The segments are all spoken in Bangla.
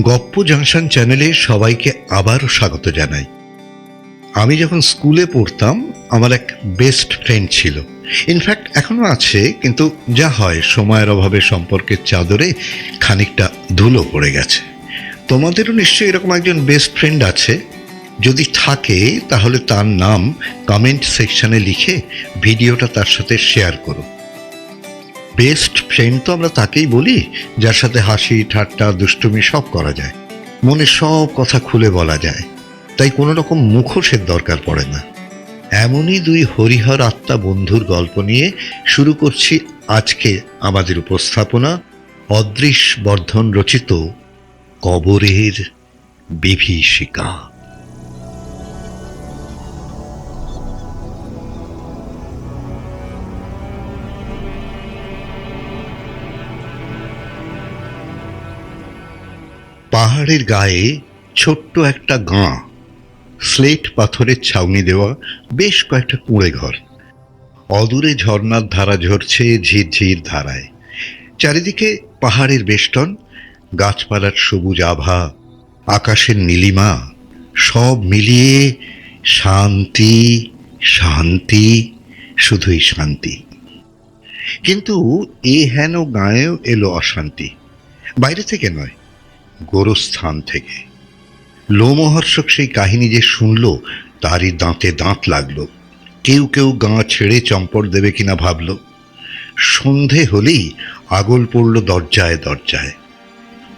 গপ্প জাংশন চ্যানেলে সবাইকে আবারও স্বাগত জানাই। আমি যখন স্কুলে পড়তাম আমার এক বেস্ট ফ্রেন্ড ছিল। ইনফ্যাক্ট এখনো আছে, কিন্তু যা হয় সময়ের অভাবে সম্পর্কের চাদরে খানিকটা ধুলো পড়ে গেছে। তোমাদেরও নিশ্চয়ই এরকম একজন বেস্ট ফ্রেন্ড আছে। যদি থাকে তাহলে তার নাম কমেন্ট সেকশনে লিখে ভিডিওটা তার সাথে শেয়ার করো। বেস্ট ফ্রেন্ড তো আমরা তাকেই বলি যার সাথে হাসি ঠাট্টা দুষ্টুমি সব করা যায়, মনে সব কথা খুলে বলা যায়, তাই কোনো রকম মুখোশের দরকার পড়ে না। এমনই দুই হরিহর আত্মা বন্ধুর গল্প নিয়ে শুরু করছি আজকে আমাদের উপস্থাপনা। অদৃশ বর্ধন রচিত কবরের বিভীষিকা। পাহাড়ের গায়ে ছোট্ট একটা গাঁ, স্লেট পাথরের ছাউনি দেওয়া বেশ কয়েকটা কুঁড়ে ঘর। অদূরে ঝর্ণার ধারা ঝরছে ঝিরঝির ধারায়। চারিদিকে পাহাড়ের বেষ্টন, গাছপালার সবুজ আভা, আকাশের নীলিমা, সব মিলিয়ে শান্তি শান্তি, শুধুই শান্তি। কিন্তু এ হেন গাঁয়েও এলো অশান্তি। বাইরে থেকে নয়, গোরস্থান থেকে। লোমহর্ষক সেই কাহিনী যে শুনল তারই দাঁতে দাঁত লাগলো। কেউ কেউ গাঁ ছেড়ে চম্পট দেবে কিনা ভাবল। সন্ধে হলেই আগল পড়ল দরজায় দরজায়।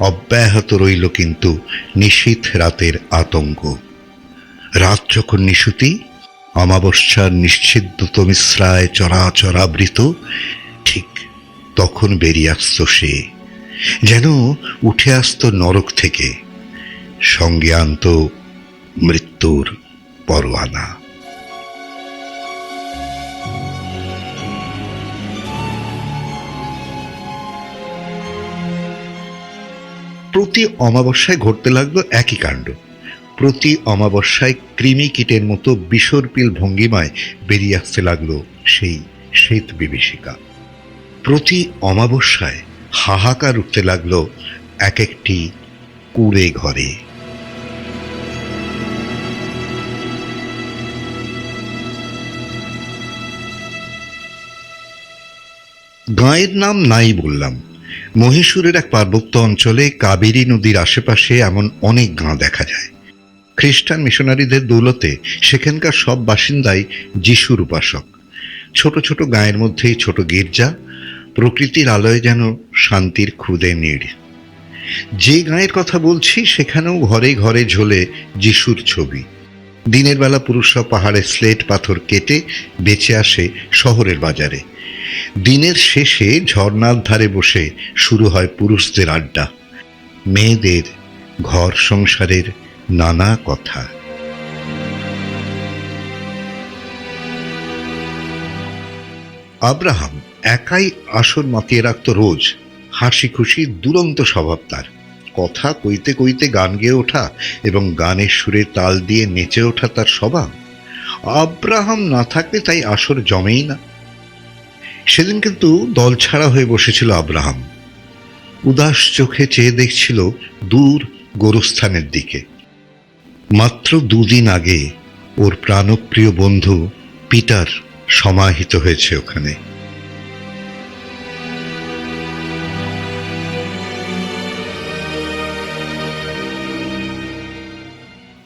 অব্যাহত রইল কিন্তু নিশীথ রাতের আতঙ্ক। রাত যখন নিশুতি, অমাবস্যার নিশ্চিদ্যত মিশ্রায় চরাচরাবৃত, ঠিক তখন বেরিয়ে আসত সে, যেন উঠে আসত নরক থেকে, সঙ্গে আনত মৃত্যুর পরোয়ানা। প্রতি অমাবস্যায় ঘটতে লাগলো একই কাণ্ড। প্রতি অমাবস্যায় কৃমি কীটের মতো বিসর্পিল ভঙ্গিমায় বেরিয়ে আসতে লাগলো সেই শ্বেত বিভীষিকা। প্রতি অমাবস্যায় হাহাকার উঠতে লাগলো এক একটি কুঁড়ে ঘরে। গাঁয়ের নাম নাই বললাম। মহীশূরের এক পার্বত্য অঞ্চলে কাবেরী নদীর আশেপাশে এমন অনেক গাঁ দেখা যায়। খ্রিস্টান মিশনারিদের দৌলতে সেখানকার সব বাসিন্দাই যিশুর উপাসক। ছোট ছোট গাঁয়ের মধ্যেই ছোট গির্জা, প্রকৃতির আলোয় যেন শান্তির ক্ষুদে নীড়। যে গাঁয়ের কথা বলছি সেখানেও ঘরে ঘরে ঝোলে যিশুর ছবি। দিনের বেলা পুরুষরা পাহাড়ে স্লেট পাথর কেটে বেচে আসে শহরের বাজারে। দিনের শেষে ঝর্ণার ধারে বসে শুরু হয় পুরুষদের আড্ডা, মেয়েদের ঘর সংসারের নানা কথা। আব্রাহাম একাই আসর মাতিয়ে রাখত রোজ। হাসি খুশি দুরন্ত স্বভাব তার। কথা কইতে কইতে গান গেয়ে ওঠা এবং গানের সুরে তাল দিয়ে নেচে ওঠা তার স্বভাব। আব্রাহাম না থাকলে তাই আসর জমেই না। সেদিন কিন্তু দল ছাড়া হয়ে বসেছিল আব্রাহাম। উদাস চোখে চেয়ে দেখছিল দূর গোরস্থানের দিকে। মাত্র দুদিন আগে ওর প্রাণপ্রিয় বন্ধু পিটার সমাহিত হয়েছে ওখানে।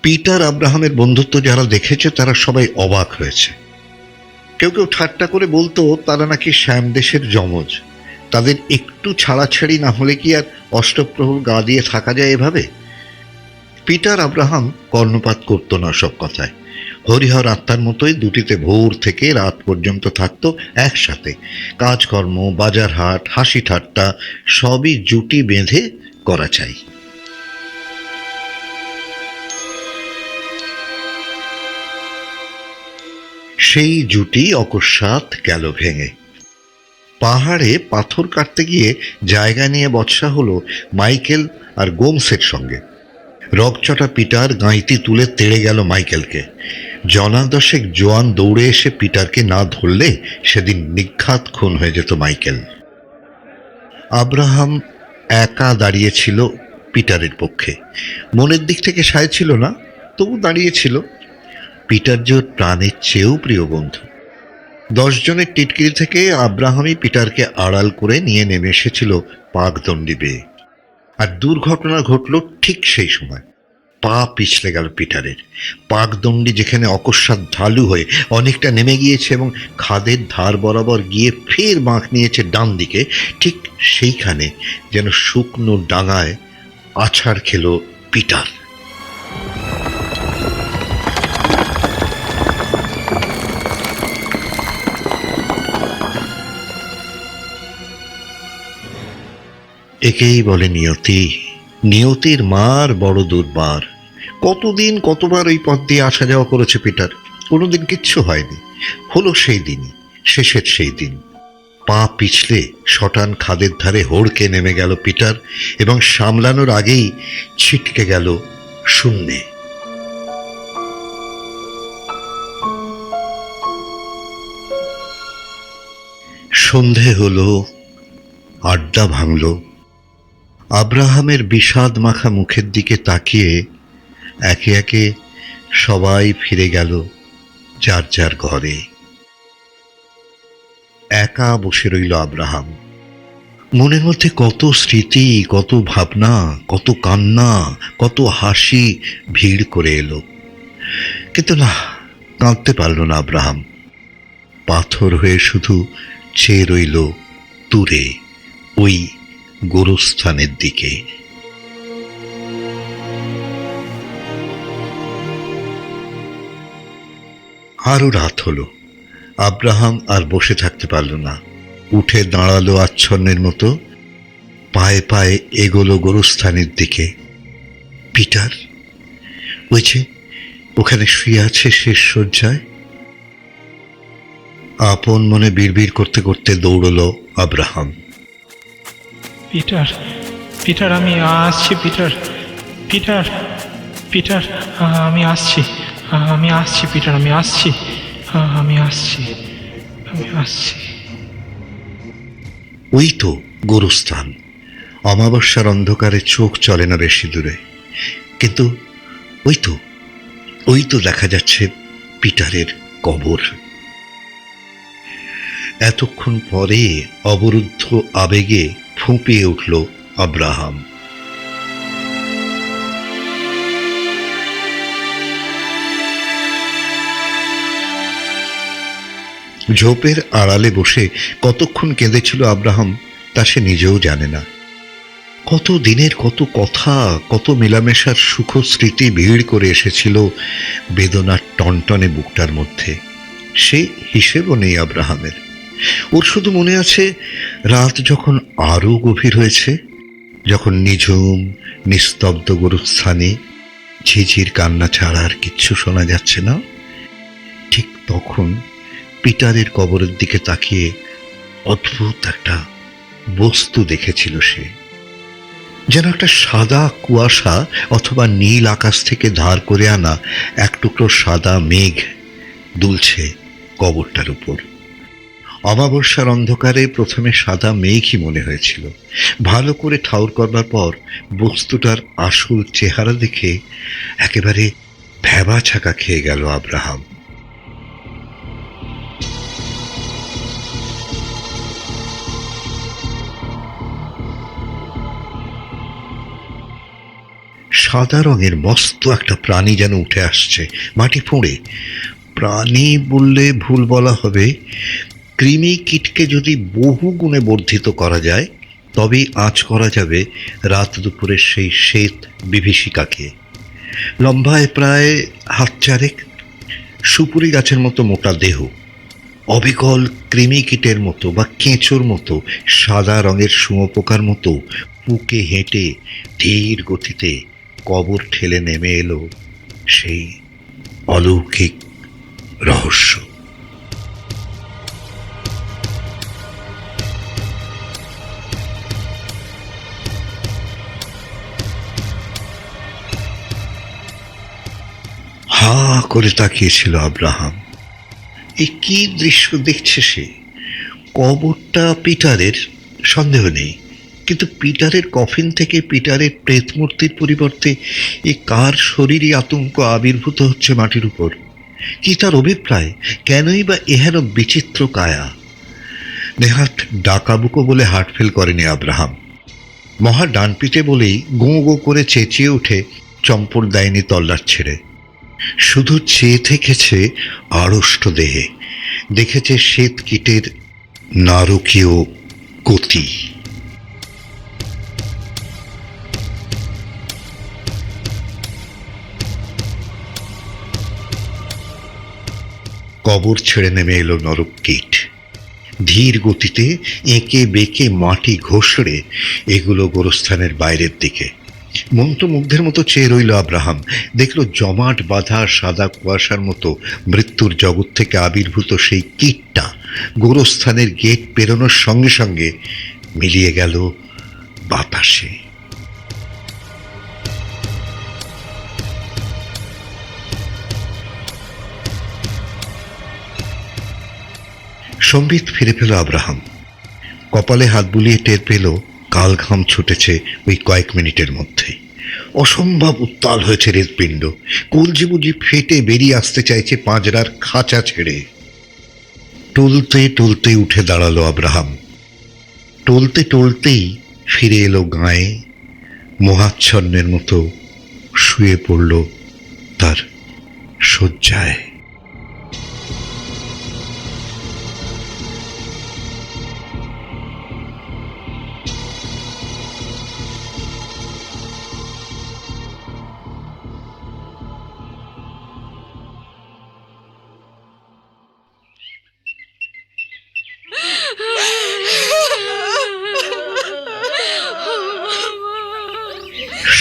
পিটার আব্রাহামের বন্ধুত্ব যারা দেখেছে তারা সবাই অবাক হয়েছে। কেউ কেউ ঠাট্টা করে বলতো তারা নাকি শ্যামদেশের যমজ। তাদের একটু ছাড়াছাড়ি না হলে কি আর অষ্টপ্রহর গা দিয়ে থাকা যায় এভাবে? পিটার আব্রাহাম কর্ণপাত করত না সব কথায়। হরিহর আত্মার মতোই দুটিতে ভোর থেকে রাত পর্যন্ত থাকতো একসাথে। কাজকর্ম, বাজার হাট, হাসি ঠাট্টা সবই জুটি বেঁধে করা চাই। সেই জুটি অকস্মাৎ গেল ভেঙে। পাহাড়ে পাথর কাটতে গিয়ে জায়গা নিয়ে বচসা হলো মাইকেল আর গোমসের সঙ্গে। রগচটা পিটার গাঁইতি তুলে তেড়ে গেল মাইকেলকে। জনাদশেক জোয়ান দৌড়ে এসে পিটারকে না ধরলে সেদিন নিঘাত খুন হয়ে যেত মাইকেল। আব্রাহাম একা দাঁড়িয়েছিল পিটারের পক্ষে। মনের দিক থেকে সায় ছিল না, তবু দাঁড়িয়েছিল। পিটার যে ওর প্রাণের চেয়েও প্রিয় বন্ধু। 10 জনের টিটকিরি থেকে আব্রাহামই পিটারকে আড়াল করে নিয়ে নেমে এসেছিল পাকদণ্ডী বেয়ে। আর দুর্ঘটনা ঘটল ঠিক সেই সময়। পা পিছলে গেল পিটারের। পাকদণ্ডী যেখানে অকস্মাৎ ঢালু হয়ে অনেকটা নেমে গিয়েছে এবং খাদের ধার বরাবর গিয়ে ফের বাঁক নিয়েছে ডান দিকে, ঠিক সেইখানে যেন শুকনো ডাঙায় আছাড় খেল পিটার। একেই বলে নিয়তি। নিয়তির মার বড় দুর্বার। কতদিন কতবার ওই পথ দিয়ে আসা যাওয়া করেছে পিটার, কোনোদিন কিচ্ছু হয়নি। হলো সেই দিনই, শেষের সেই দিন। পা পিছলে শটান খাদের ধারে হড়কে নেমে গেল পিটার এবং সামলানোর আগেই ছিটকে গেল শূন্যে। সন্ধে হলো, আড্ডা ভাঙল। আব্রাহামের বিষাদ মাখা মুখের দিকে তাকিয়ে একে একে সবাই ফিরে গেল যার যার ঘরে। একা বসে রইল আব্রাহাম। মনের মধ্যে কত স্মৃতি, কত ভাবনা, কত কান্না, কত হাসি ভিড় করে এলো। কিন্তু না, কাঁদতে পারল না আব্রাহাম। পাথর হয়ে শুধু চেয়ে রইল দূরে, ওই গোরস্থানের দিকে। আরো রাত হলো। আব্রাহাম আর বসে থাকতে পারল না। উঠে দাঁড়ালো আচ্ছন্নের মতো, পায়ে পায়ে এগোলো গোরস্থানের দিকে। পিটার ওই যে ওখানে শুয়ে আছে শেষ শয্যায়। আপন মনে বিড়বিড় করতে করতে দৌড়লো আব্রাহাম। পিটার, পিটার, আমি আসছি। পিটার, পিটার, পিটার, আমি আসছি। আমি আসছি পিটার, আমি আসছি। আমি আসছি, আমি আসছি। ওই তো গোরস্থান। অমাবস্যার অন্ধকারে চোখ চলে না বেশি দূরে, কিন্তু ওই তো দেখা যাচ্ছে পিটারের কবর। এতক্ষণ পরে অবরুদ্ধ আবেগে ফুঁপিয়ে উঠল আব্রাহাম। ঝোপের আড়ালে বসে কতক্ষণ কেঁদেছিল আব্রাহাম তা সে নিজেও জানে না। কত দিনের কত কথা, কত মেলামেশার সুখ স্মৃতি ভিড় করে এসেছিল বেদনার টনটনে বুকটার মধ্যে। সে হিসেবও নেই আব্রাহামের। ওর শুধু মনে আছে রাত যখন আরো গভীর হয়েছে, যখন নিঝুম নিস্তব্ধ গোরস্থানে ঝিঝির কান্না ছাড়া আর কিচ্ছু শোনা যাচ্ছে না, ঠিক তখন পিটারের কবরের দিকে তাকিয়ে অদ্ভুত একটা বস্তু দেখেছিল সে। যেন একটা সাদা কুয়াশা অথবা নীল আকাশ থেকে ধার করে আনা এক টুকরো সাদা মেঘ দুলছে কবরটার উপর। অমাবস্যার অন্ধকারে প্রথমে সাদা মেঘই মনে হয়েছিল। ভালো করে ঠাউর করবার পর বস্তুটার আসল চেহারা দেখে একেবারে ভ্যাবা ছাকা খেয়ে গেল আব্রাহাম। সাদা রঙের মস্ত একটা প্রাণী যেন উঠে আসছে মাটি ফুঁড়ে। প্রাণী বললে ভুল বলা হবে, কৃমি কীটকে যদি বহু গুণে বর্ধিত করা যায় তবেই আঁচ করা যাবে রাত দুপুরের সেই শ্বেত বিভীষিকাকে। লম্বায় প্রায় হাত চারেক, সুপুরি গাছের মতো মোটা দেহ, অবিকল কৃমি কীটের মতো বা কেঁচোর মতো সাদা রঙের শুঁয়োপোকার মতো পুকে হেঁটে ধীর গতিতে কবর ঠেলে নেমে এলো সেই অলৌকিক রহস্য। হা করে তাকিয়েছিল আব্রাহাম। এ কি দৃশ্য দেখছে সে! কবরটা পিটারের, সন্দেহ নেই, কিন্তু পিটারের কফিন থেকে পিটারের প্রেতমূর্তির পরিবর্তে এ কার শরীরই আতঙ্ক আবির্ভূত হচ্ছে মাটির উপর? কি তার অভিপ্রায়? কেনই বা এহেন বিচিত্র কায়া? নেহাত ডাকাবুকো বলে হার্ট ফেল করেনি আব্রাহাম। মহা ডানপিটে বলেই গোঁ গোঁ করে চেঁচিয়ে উঠে চম্পট দেয়নি তল্লাট ছেড়ে। শুধু চেয়ে থেকেছে আড়ষ্ট দেহে, দেখেছে শ্বেত কীটের নারকীয় গতি। কবর ছেড়ে নেমে এলো নরক কীট। ধীর গতিতে এঁকে বেঁকে মাটি ঘষড়ে এগুলো গোরস্থানের বাইরের দিকে। মন্ত্রমুগ্ধের মতো চেয়ে রইল আব্রাহাম। দেখল জমাট বাঁধা সাদা কুয়াশার মতো মৃত্যুর জগৎ থেকে আবির্ভূত সেই কীটটা গোরস্থানের গেট পেরোনোর সঙ্গে সঙ্গে মিলিয়ে গেল বাতাসে। সম্বিত ফিরে পেল আব্রাহাম। কপালে হাত বুলিয়ে টের পেল কাল ঘাম ছুটেছে ওই কয়েক মিনিটের মধ্যেই। অসম্ভব উত্তাল হয়েছে হৃৎপিণ্ড। কলজি বুঝি ফেটে বেরিয়ে আসতে চাইছে পাঁজরার খাঁচা ছেড়ে। টলতে টলতে উঠে দাঁড়ালো আব্রাহাম। টলতে টলতেই ফিরে এলো গায়ে। মোহাচ্ছন্নের মতো শুয়ে পড়ল তার শয্যায়।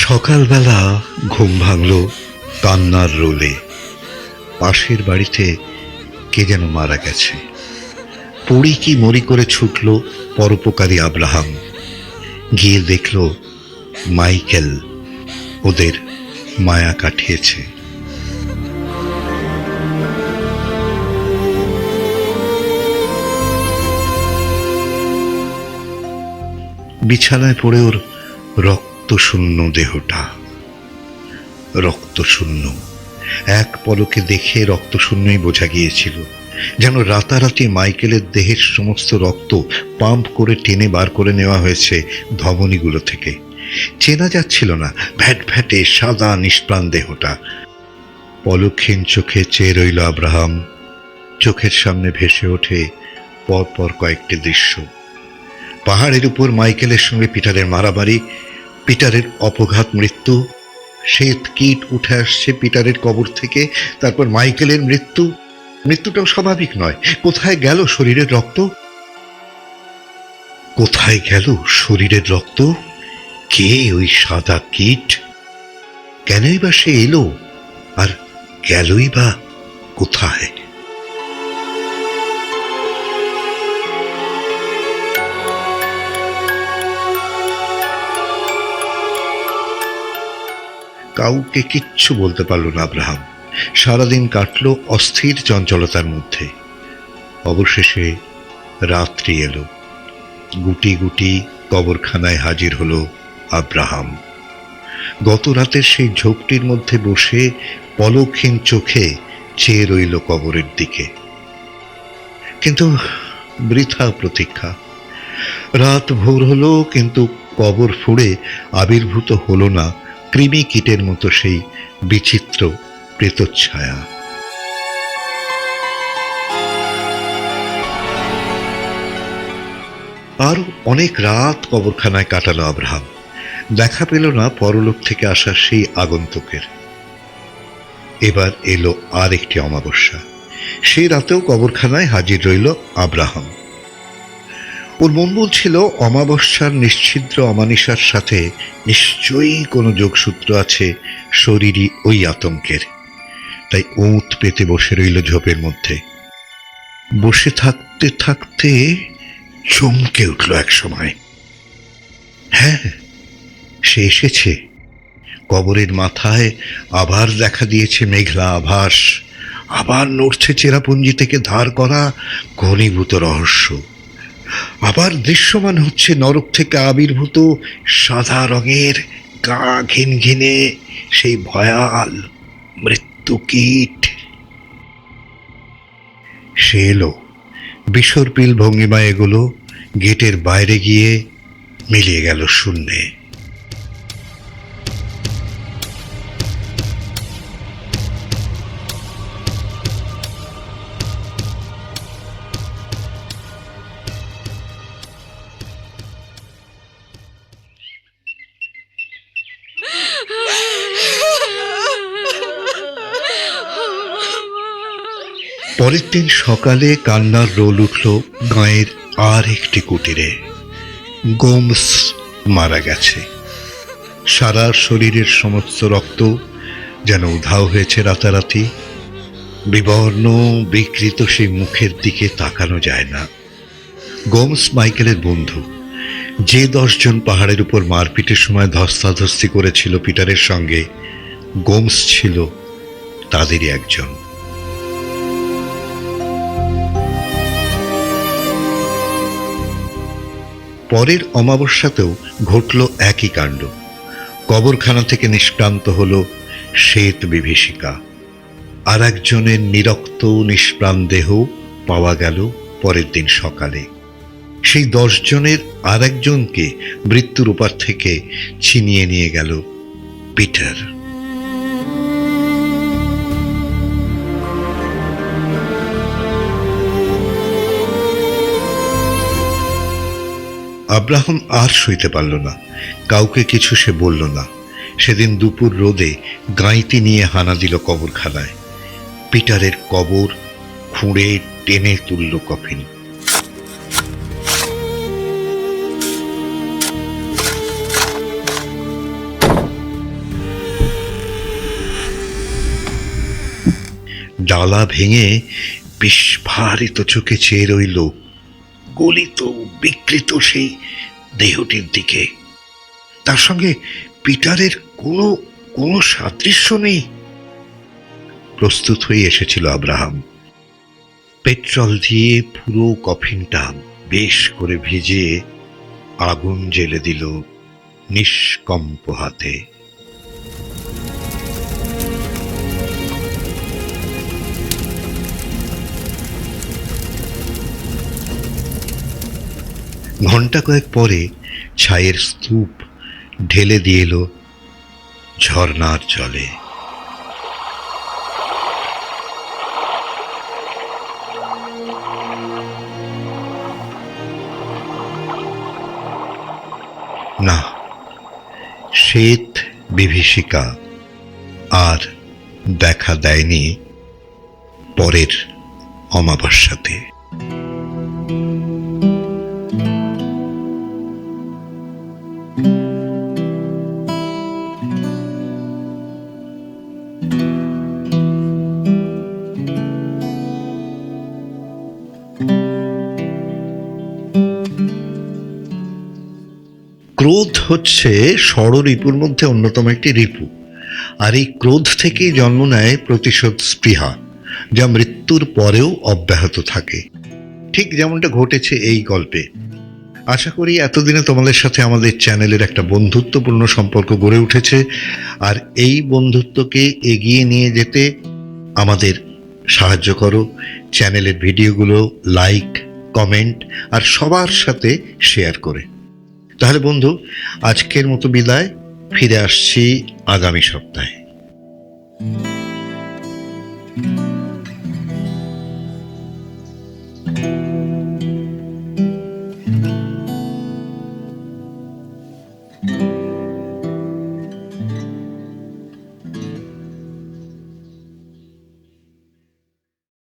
সকালবেলা ঘুম ভাঙল কান্নার রোলে। পাশের বাড়িতে কে যেন মারা গেছে। পড়ি কি মরি করে ছুটল পরোপকারী আব্রাহাম। গিয়ে দেখল মাইকেল ওদের মায়া কাটিয়েছে। বিছানায় পড়ে ওর রক্তশূন্য দেহটা। রক্তশূন্য, এক পলকে দেখে রক্তশূন্যই বোঝা গিয়েছিল। যেন রাতারাতি মাইকেলের দেহের সমস্ত রক্ত পাম্প করে টেনে বার করে নেওয়া হয়েছে ধমনীগুলো থেকে। চেনা যাচ্ছিল না ভ্যাট ভ্যাটে সাদা নিষ্প্রাণ দেহটা। পলকহীন চোখে চেয়ে রইল আব্রাহাম। চোখের সামনে ভেসে ওঠে পরপর কয়েকটি দৃশ্য। পাহাড়ের উপর মাইকেলের সঙ্গে পিটারের মারামারি, পিটারের অপঘাত মৃত্যু, শ্বেত কীট উঠে আসছে পিটারের কবর থেকে, তারপর মাইকেলের মৃত্যু। মৃত্যুটাও স্বাভাবিক নয়। কোথায় গেল শরীরের রক্ত? কোথায় গেল শরীরের রক্ত? কে ওই সাদা কীট? কেনই বা সে এলো আর গেলই বা কোথায়? কাউকে কিচ্ছু বলতে পারল না আব্রাহাম। সারাদিন কাটল অস্থির চঞ্চলতার মধ্যে। অবশেষে রাত্রি এলো। গুটি গুটি কবরখানায় হাজির হলো আব্রাহাম। গত রাতের সেই ঝোপটির মধ্যে বসে পলকহীন চোখে চেয়ে রইল কবরের দিকে। কিন্তু বৃথা প্রতীক্ষা। রাত ভোর হলো, কিন্তু কবর ফুঁড়ে আবির্ভূত হলো না কৃমি কীটের মতো সেই বিচিত্র প্রেতচ্ছায়া। আর অনেক রাত কবরখানায় কাটালো আব্রাহাম। দেখা পেল না পরলোক থেকে আসা সেই আগন্তুকের। এবার এলো আর একটি অমাবস্যা। সেই রাতেও কবরখানায় হাজির রইল আব্রাহাম। ওর মন বলছিল অমাবস্যার নিশ্ছিদ্র অমানিসার সাথে নিশ্চয়ই কোনো যোগসূত্র আছে শরীরী ওই আতঙ্কের। তাই ওঁত পেতে বসে রইল ঝোপের মধ্যে। বসে থাকতে থাকতে চমকে উঠল এক সময়। হ্যাঁ, সে এসেছে। কবরের মাথায় আবার দেখা দিয়েছে মেঘলা আভাস। আবার নড়ছে চেরাপুঞ্জি থেকে ধার করা ঘনীভূত রহস্য। আবার দৃশ্যমান হচ্ছে নরক থেকে আবির্ভূত সাদা রঙের গা ঘিনঘিনে সেই ভয়াল মৃত্যুকীট। সে এলো, বিসর্পিল ভঙ্গিমায় এগুলো, গেটের বাইরে গিয়ে মিলিয়ে গেল শূন্যে। পরের দিন সকালে কান্নার রোল উঠল গাঁয়ের আর একটি কুটিরে। গোমস মারা গেছে। সারা শরীরের সমস্ত রক্ত যেন উধাও হয়েছে রাতারাতি। বিবর্ণ বিকৃত সেই মুখের দিকে তাকানো যায় না। গোমস মাইকেলের বন্ধু, যে 10 জন পাহাড়ের উপর মারপিটের সময় ধস্তাধস্তি করেছিল পিটারের সঙ্গে, গোমস ছিল তাদেরই একজন। পরের অমাবস্যাতেও ঘটল একই কাণ্ড। কবরখানা থেকে নিষ্ক্রান্ত হল শ্বেত বিভীষিকা। আর একজনের নিরক্ত নিষ্প্রাণ দেহ পাওয়া গেল পরের দিন সকালে। সেই 10 জনের আর একজনকে মৃত্যুর ওপার থেকে ছিনিয়ে নিয়ে গেল পিটার। আব্রাহাম আর সইতে পারল না। কাউকে কিছু সে বলল না। সেদিন দুপুর রোদে গাঁইতি নিয়ে হানা দিল কবরখানায়। পিটারের কবর খুঁড়ে টেনে তুলল কফিন। ডালা ভেঙে বিস্ফারিত চোখে চেয়ে রইল গলিত বিকৃত সেই দেহটির দিকে। তার সঙ্গে পিটারের কোনো সাদৃশ্য নেই। প্রস্তুত হয়ে এসেছিল আব্রাহাম। পেট্রোল দিয়ে পুরো কফিনটা বেশ করে ভিজিয়ে আগুন জ্বেলে দিল নিষ্কম্প হাতে। ঘণ্টা কয়েক পরে ছায়ের স্তূপ ঢেলে দিয়ে এলো ঝর্ণার জলে। না, শ্বেত বিভীষিকা আর দেখা দেয়নি পরের অমাবস্যাতে। ক্রোধ হচ্ছে ষড়রিপুর মধ্যে অন্যতম একটি রিপু। আর এই ক্রোধ থেকেই জন্ম নেয় প্রতিশোধ স্পৃহা, যা মৃত্যুর পরেও অব্যাহত থাকে, ঠিক যেমনটা ঘটেছে এই গল্পে। আশা করি এতদিনে তোমাদের সাথে আমাদের চ্যানেলের একটা বন্ধুত্বপূর্ণ সম্পর্ক গড়ে উঠেছে। আর এই বন্ধুত্বকে এগিয়ে নিয়ে যেতে আমাদের সাহায্য করো। চ্যানেলের ভিডিওগুলো লাইক, কমেন্ট আর সবার সাথে শেয়ার করে। তাহলে বন্ধু, আজকের মতো বিদায়। ফিরে আসছি আগামী সপ্তাহে।